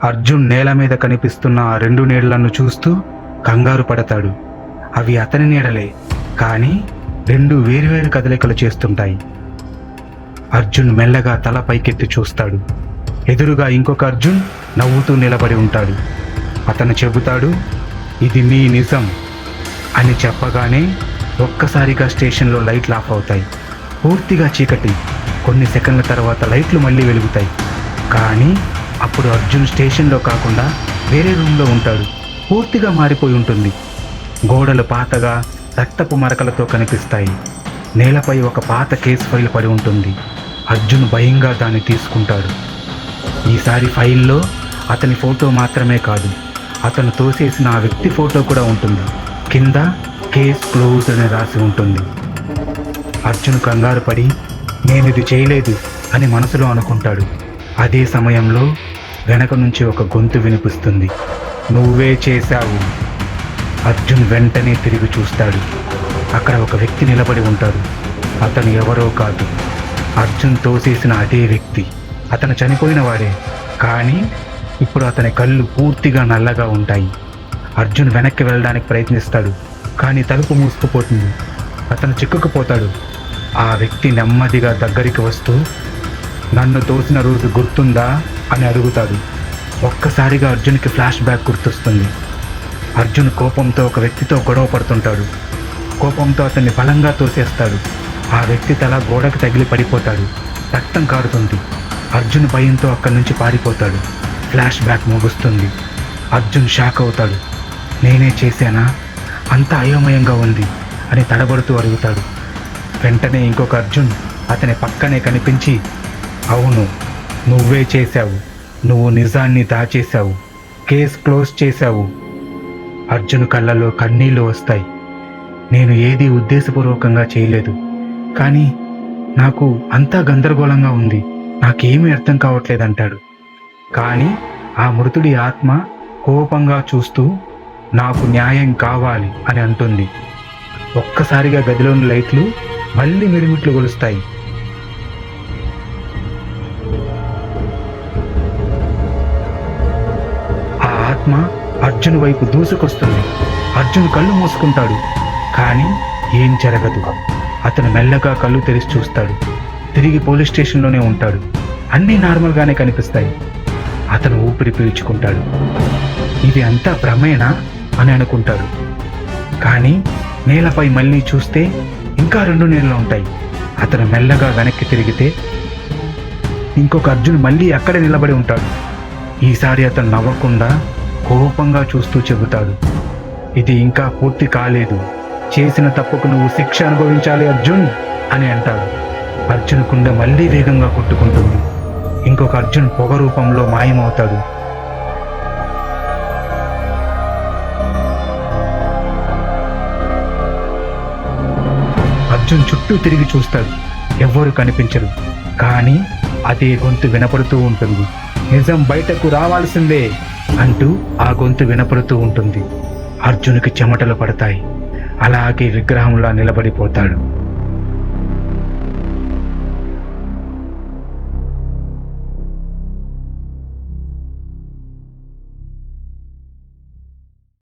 అర్జున్ నేల మీద కనిపిస్తున్న ఆ 2 నీడలను చూస్తూ కంగారు పడతాడు. అవి అతని నీడలే, కానీ 2 వేరువేరు కదలికలు చేస్తుంటాయి. అర్జున్ మెల్లగా తల పైకెత్తి చూస్తాడు. ఎదురుగా ఇంకొక అర్జున్ నవ్వుతూ నిలబడి ఉంటాడు. అతను చెబుతాడు, ఇది మీ నిజం అని చెప్పగానే ఒక్కసారిగా స్టేషన్లో లైట్లు ఆఫ్ అవుతాయి. పూర్తిగా చీకటి. కొన్ని సెకండ్ల తర్వాత లైట్లు మళ్ళీ వెలుగుతాయి. కానీ అప్పుడు అర్జున్ స్టేషన్లో కాకుండా వేరే రూమ్లో ఉంటాడు. పూర్తిగా మారిపోయి ఉంటుంది. గోడలు పాతగా రక్తపు మరకలతో కనిపిస్తాయి. నేలపై ఒక పాత కేసు ఫైల్ పడి ఉంటుంది. అర్జున్ భయంగా దాన్ని తీసుకుంటాడు. ఈసారి ఫైల్లో అతని ఫోటో మాత్రమే కాదు, అతను తోసేసిన ఆ వ్యక్తి ఫోటో కూడా ఉంటుంది. కింద కేస్ క్లోజ్ అని రాసి ఉంటుంది. అర్జున్ కంగారు పడి నేను ఇది చేయలేదు అని మనసులో అనుకుంటాడు. అదే సమయంలో వెనక నుంచి ఒక గొంతు వినిపిస్తుంది, నువ్వే చేశావు. అర్జున్ వెంటనే తిరిగి చూస్తాడు. అక్కడ ఒక వ్యక్తి నిలబడి ఉంటాడు. అతను ఎవరో కాదు, అర్జున్ తోసేసిన అదే వ్యక్తి. అతను చనిపోయిన వాడే, కానీ ఇప్పుడు అతని కళ్ళు పూర్తిగా నల్లగా ఉంటాయి. అర్జున్ వెనక్కి వెళ్ళడానికి ప్రయత్నిస్తాడు, కానీ తలుపు మూసుకుపోతుంది. అతను చిక్కుకుపోతాడు. ఆ వ్యక్తి నెమ్మదిగా దగ్గరికి వస్తూ, నన్ను తోసిన రోజు గుర్తుందా అని అడుగుతాడు. ఒక్కసారిగా అర్జున్కి ఫ్లాష్ బ్యాక్ గుర్తొస్తుంది. అర్జున్ కోపంతో ఒక వ్యక్తితో గొడవ పడుతుంటాడు. కోపంతో అతన్ని బలంగా తోసేస్తాడు. ఆ వ్యక్తి తల గోడకు తగిలి పడిపోతాడు. రక్తం కారుతుంది. అర్జున్ భయంతో అక్కడి నుంచి పారిపోతాడు. ఫ్లాష్ బ్యాక్ ముగుస్తుంది. అర్జున్ షాక్ అవుతాడు. నేనే చేశానా? అంత అయోమయంగా ఉంది అని తడబడుతూ అడుగుతాడు. వెంటనే ఇంకొక అర్జున్ అతని పక్కనే కనిపించి, అవును, నువ్వే చేశావు. నువ్వు నిజాన్ని దాచేశావు. కేస్ క్లోజ్ చేశావు. అర్జున్ కళ్ళలో కన్నీళ్లు వస్తాయి. నేను ఏదీ ఉద్దేశపూర్వకంగా చేయలేదు, కానీ నాకు అంతా గందరగోళంగా ఉంది. నాకేమీ అర్థం కావట్లేదంటాడు. కానీ ఆ మృతుడి ఆత్మ కోపంగా చూస్తూ, నాకు న్యాయం కావాలి అని అంటుంది. ఒక్కసారిగా గదిలోని లైట్లు మళ్ళీ మిరుమిట్లు గొలుస్తాయి. ఆ ఆత్మ అర్జున్ వైపు దూసుకొస్తుంది. అర్జున్ కళ్ళు మూసుకుంటాడు, కానీ ఏం జరగదు. అతను మెల్లగా కళ్ళు తెరిచి చూస్తాడు. తిరిగి పోలీస్ స్టేషన్లోనే ఉంటాడు. అన్నీ నార్మల్గానే కనిపిస్తాయి. అతను ఊపిరి పీల్చుకుంటాడు. ఇది అంతా భ్రమేనా అని అనుకుంటాడు. కానీ నేలపై మళ్ళీ చూస్తే ఇంకా 2 నీళ్ళు ఉంటాయి. అతను మెల్లగా వెనక్కి తిరిగితే ఇంకొక అర్జున్ మళ్ళీ అక్కడే నిలబడి ఉంటాడు. ఈసారి అతను నవ్వకుండా కోపంగా చూస్తూ చెబుతాడు, ఇది ఇంకా పూర్తి కాలేదు. చేసిన తప్పుకు నువ్వు శిక్ష అనుభవించాలి అర్జున్ అని అంటాడు. అర్జున్ గుండె మళ్ళీ వేగంగా కొట్టుకుంటుంది. ఇంకొక అర్జున్ పొగ రూపంలో మాయమవుతాడు. అర్జున్ చుట్టూ తిరిగి చూస్తాడు. ఎవ్వరూ కనిపించరు. కానీ అదే గొంతు వినపడుతూ ఉంటుంది. నిజం బయటకు రావాల్సిందే అంటూ ఆ గొంతు వినపడుతూ ఉంటుంది. అర్జున్కి చెమటలు పడతాయి. అలాగే విగ్రహంలా నిలబడిపోతాడు.